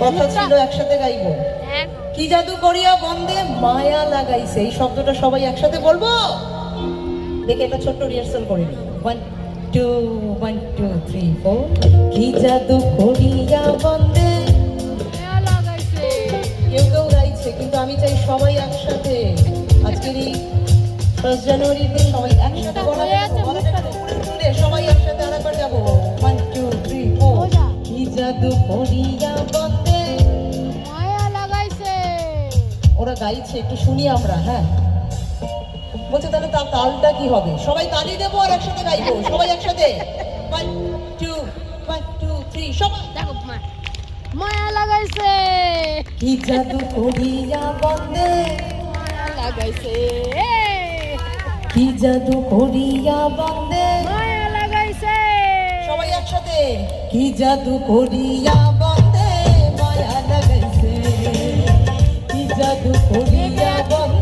কথা ছিল একসাথে গাইবো। কি জাদু করিয়া বন্দে মায়া লাগাইছে, এই শব্দটা সবাই একসাথে বলবো। দেখে একটা ছোট্ট রিহার্সাল করে নি। 1 2 1 2 3 4। কি জাদু করিয়া বন্দে মায়া লাগাইছে। কেউ কেউ গাইছে, কিন্তু আমি চাই সবাই একসাথে। আজকের এই 1 জানুয়ারির দিন সবাই একসাথে বলে, সবাই একসাথে আরেকবার যাবো। 1 2 3 4। কি জাদু করিয়া বন্দে মায়া লাগাইছে। ওরা গাইছে, একটু শুনি আমরা। হ্যাঁ বলছে, তাহলে তার তালটা কি হবে? সবাই তালি দেবো আর একসাথে গাইবো। সবাই একসাথে 1 2 1 2 3 সবাই দেখো মায়া লাগাইছে। কি জাদু করিয়া বন্দে মায়া লাগাইছে। কি জাদু করিয়া বন্দে মায়া লাগাইছে। সবাই একসাথে কি জাদু করিয়া বন্দে মায়া লাগাইছে। কি জাদু করিয়া বন্দে